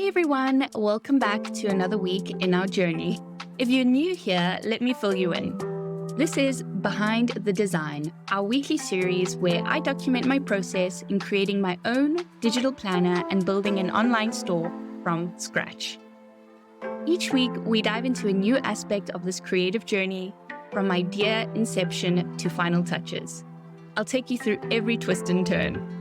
Hey everyone, welcome back to another week in our journey. If you're new here, let me fill you in. This is Behind the Design, our weekly series where I document my process in creating my own digital planner and building an online store from scratch. Each week, we dive into a new aspect of this creative journey, from idea inception to final touches. I'll take you through every twist and turn.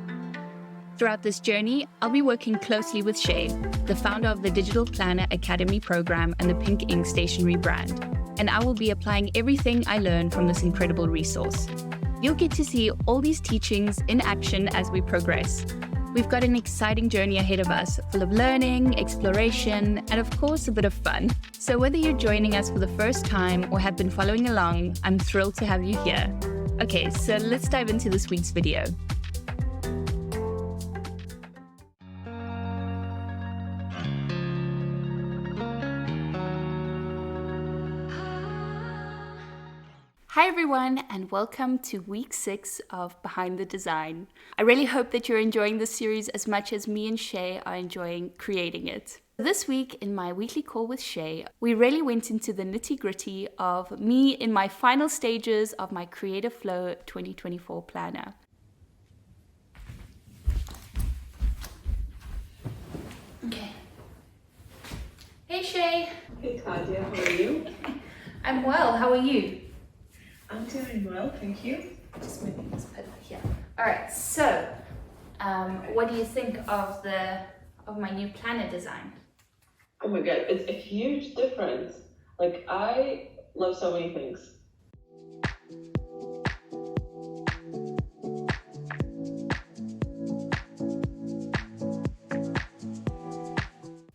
Throughout this journey, I'll be working closely with Shay, the founder of the Digital Planner Academy program and the Pink Ink stationery brand, and I will be applying everything I learned from this incredible resource. You'll get to see all these teachings in action as we progress. We've got an exciting journey ahead of us, full of learning, exploration, and of course a bit of fun. So whether you're joining us for the first time or have been following along, I'm thrilled to have you here. Okay, so let's dive into this week's video. Hi everyone, and welcome to week 6 of Behind the Design. I really hope that you're enjoying this series as much as me and Shay are enjoying creating it. This week in my weekly call with Shay, we really went into the nitty-gritty of me in my final stages of my Creative Flow 2024 planner. Okay. Hey Shay. Hey Claudia, how are you? I'm well, how are you? I'm doing well, thank you. Just moving this pillow here. All right, so what do you think of my new planner design? Oh my god, it's a huge difference. Like, I love so many things.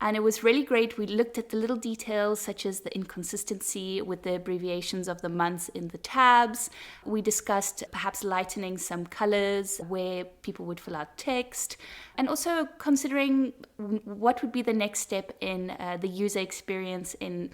And it was really great. We looked at the little details such as the inconsistency with the abbreviations of the months in the tabs. We discussed perhaps lightening some colors where people would fill out text, and also considering what would be the next step in the user experience in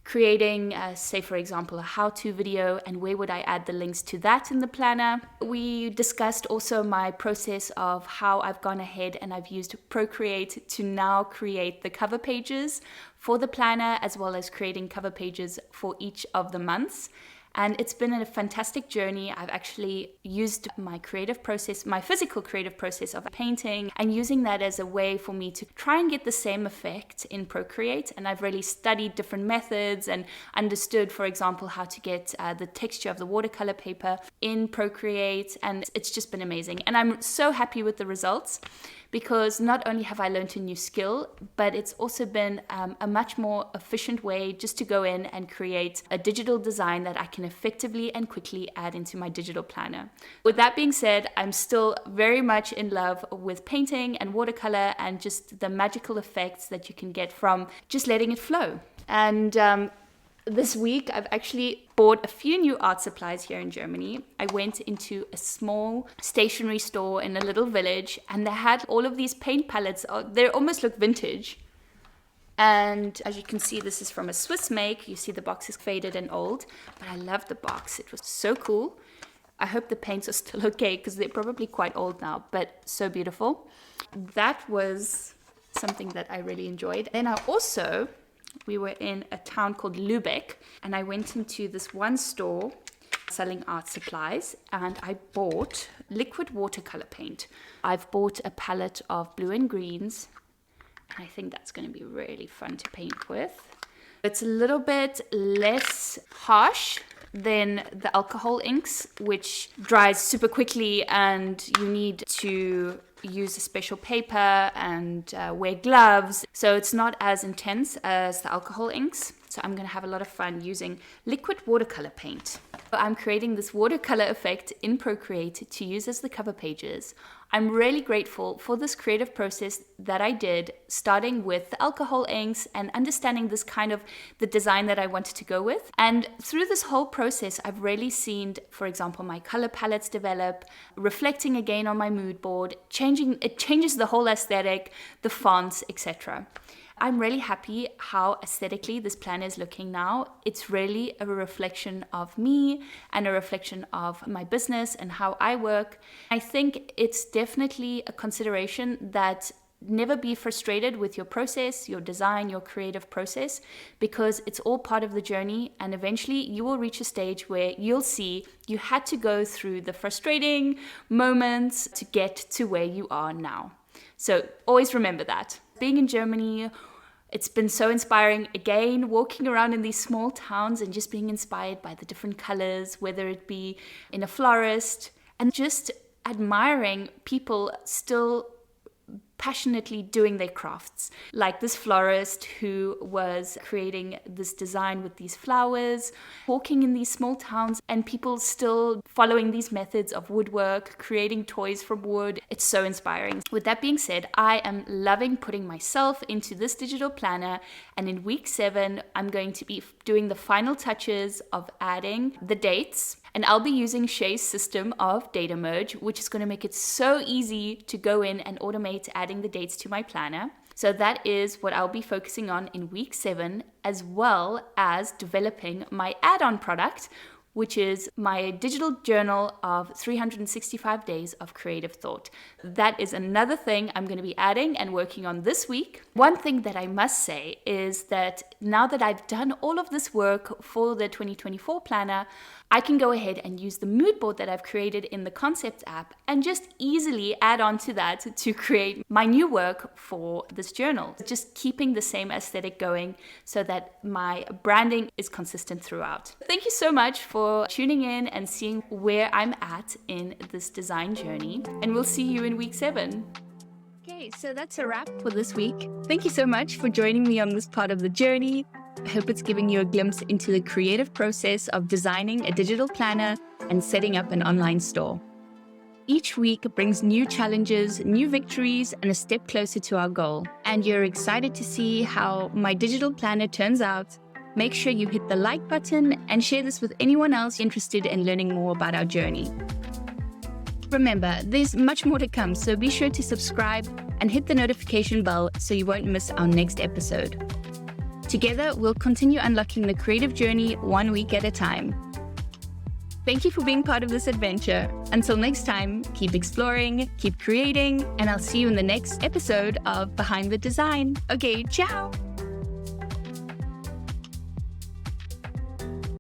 creating, say for example, a how-to video, and where would I add the links to that in the planner. We discussed also my process of how I've gone ahead and I've used Procreate to now create the cover pages for the planner, as well as creating cover pages for each of the months. And it's been a fantastic journey. I've actually used my creative process, my physical creative process of painting, and using that as a way for me to try and get the same effect in Procreate. And I've really studied different methods and understood, for example, how to get the texture of the watercolor paper in Procreate. And it's just been amazing. And I'm so happy with the results, because not only have I learned a new skill, but it's also been a much more efficient way just to go in and create a digital design that I can effectively and quickly add into my digital planner. With that being said, I'm still very much in love with painting and watercolor and just the magical effects that you can get from just letting it flow. And this week, I've actually bought a few new art supplies here in Germany. I went into a small stationery store in a little village, and they had all of these paint palettes. They almost look vintage. And as you can see, this is from a Swiss make. You see the box is faded and old, but I love the box. It was so cool. I hope the paints are still okay, because they're probably quite old now, but so beautiful. That was something that I really enjoyed. Then we were in a town called Lübeck, and I went into this one store selling art supplies, and I bought liquid watercolor paint. I've bought a palette of blue and greens, and I think that's going to be really fun to paint with. It's a little bit less harsh than the alcohol inks, which dries super quickly, and you need to use a special paper and wear gloves. So it's not as intense as the alcohol inks. So I'm going to have a lot of fun using liquid watercolor paint. I'm creating this watercolor effect in Procreate to use as the cover pages. I'm really grateful for this creative process that I did, starting with the alcohol inks and understanding this kind of the design that I wanted to go with. And through this whole process, I've really seen, for example, my color palettes develop, reflecting again on my mood board, it changes the whole aesthetic, the fonts, etc. I'm really happy how aesthetically this planner is looking now. It's really a reflection of me and a reflection of my business and how I work. I think it's definitely a consideration that never be frustrated with your process, your design, your creative process, because it's all part of the journey. And eventually you will reach a stage where you'll see you had to go through the frustrating moments to get to where you are now. So always remember that. Being in Germany, it's been so inspiring. Again, walking around in these small towns and just being inspired by the different colors, whether it be in a florist, and just admiring people still passionately doing their crafts. Like this florist who was creating this design with these flowers, walking in these small towns and people still following these methods of woodwork, creating toys from wood. It's so inspiring. With that being said, I am loving putting myself into this digital planner, and in week 7, I'm going to be doing the final touches of adding the dates. And I'll be using Shay's system of data merge, which is going to make it so easy to go in and automate adding the dates to my planner. So that is what I'll be focusing on in week 7, as well as developing my add-on product, which is my digital journal of 365 days of creative thought. That is another thing I'm going to be adding and working on this week. One thing that I must say is that now that I've done all of this work for the 2024 planner, I can go ahead and use the mood board that I've created in the Concept app and just easily add on to that to create my new work for this journal. Just keeping the same aesthetic going so that my branding is consistent throughout. Thank you so much for tuning in and seeing where I'm at in this design journey, and we'll see you in week 7. Okay, so that's a wrap for this week. Thank you so much for joining me on this part of the journey. I hope it's giving you a glimpse into the creative process of designing a digital planner and setting up an online store. Each week brings new challenges, new victories, and a step closer to our goal. And you're excited to see how my digital planner turns out. Make sure you hit the like button and share this with anyone else interested in learning more about our journey. Remember, there's much more to come, so be sure to subscribe and hit the notification bell so you won't miss our next episode. Together, we'll continue unlocking the creative journey 1 week at a time. Thank you for being part of this adventure. Until next time, keep exploring, keep creating, and I'll see you in the next episode of Behind the Design. Okay, ciao!